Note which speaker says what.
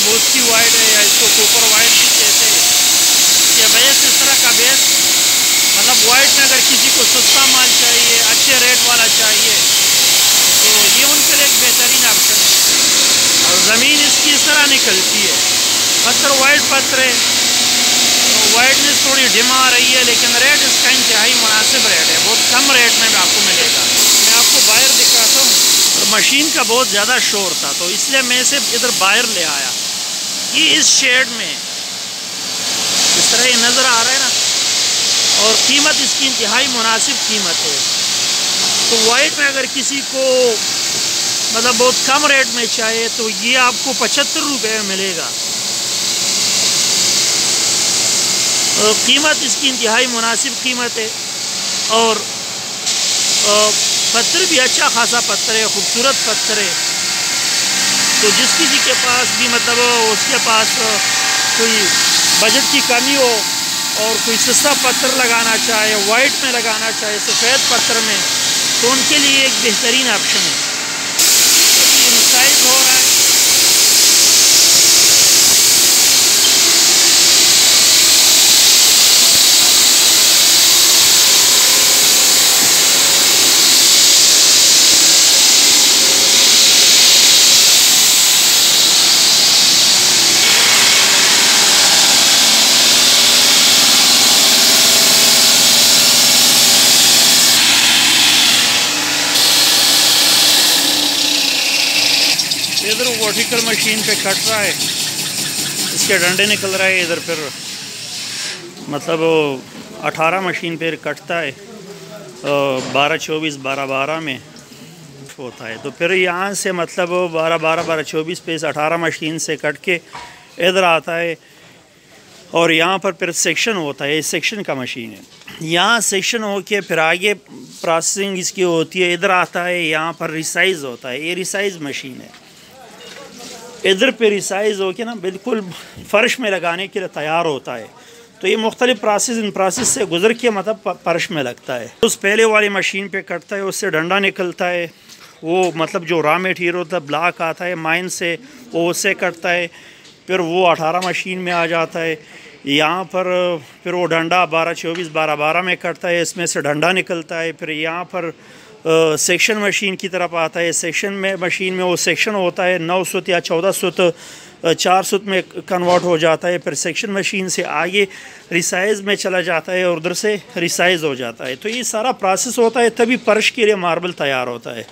Speaker 1: Boski white है या इसको कॉपर वाइट भी कहते हैं। ये बेस इस तरह का बेस मतलब वाइट में अगर किसी को सस्ता माल चाहिए, अच्छे रेट वाला चाहिए तो ये उनके लिए एक बेहतरीन ऑप्शन है। और ज़मीन इसकी इस तरह निकलती है, पत्थर वाइट पत्थर है तो वाइटनेस थोड़ी डिम आ रही है, लेकिन रेट इसका इंतहाई मुनासिब रेट है, बहुत कम रेट में आपको मिलेगा। मैं आपको बाहर दिखाता हूँ। और मशीन का बहुत ज़्यादा शोर था तो इसलिए मैं सिर्फ इधर बाहर ले आया। ये इस शेड में इस तरह ये नज़र आ रहा है ना, और कीमत इसकी इंतहाई मुनासिब कीमत है। तो वाइट में अगर किसी को मतलब बहुत कम रेट में चाहिए तो ये आपको 75 रुपये में मिलेगा। तो कीमत इसकी इंतहाई मुनासिब कीमत है। और पत्थर भी अच्छा खासा पत्थर है, खूबसूरत पत्थर है। तो जिस किसी के पास भी मतलब उसके पास कोई बजट की कमी हो और कोई सस्ता पत्थर लगाना चाहे, वाइट में लगाना चाहे, सफ़ेद पत्थर में, तो उनके लिए एक बेहतरीन ऑप्शन है। तो इंसाइड हो रहा है। इधर वर्टिकल मशीन पे कट रहा है, इसके डंडे निकल रहा है इधर। फिर मतलब 18 मशीन पे कटता है, 12-24 12-12 में होता है। तो फिर यहाँ से मतलब 12-12 12-24 पे इस 18 मशीन से कट के इधर आता है। और यहाँ पर फिर सेक्शन होता है, ये सेक्शन का मशीन है। यहाँ सेक्शन हो के फिर आगे प्रोसेसिंग इसकी होती है, इधर आता है, यहाँ पर रिसाइज़ होता है। ये रिसाइज़ मशीन है, इधर पे रिसाइज़ हो के ना बिल्कुल फ़र्श में लगाने के लिए तैयार होता है। तो ये मुख्तलिफ प्रोसेस से गुजर के मतलब फ़र्श में लगता है। उस पहले वाली मशीन पे कटता है, उससे डंडा निकलता है, वो मतलब जो रॉ मटेरियल होता है, ब्लॉक आता है माइन से, वो उससे कटता है। फिर वो 18 मशीन में आ जाता है। यहाँ पर फिर वो डंडा 12-24 12-12 में कटता है, इसमें से डंडा निकलता है। फिर यहाँ पर सेक्शन मशीन की तरफ आता है। सेक्शन में मशीन में वो सेक्शन होता है 9 सुत या 14 सुत 4 सुत में कन्वर्ट हो जाता है। फिर सेक्शन मशीन से आगे रिसाइज़ में चला जाता है और उधर से रिसाइज़ हो जाता है। तो ये सारा प्रोसेस होता है, तभी फर्श के लिए मार्बल तैयार होता है।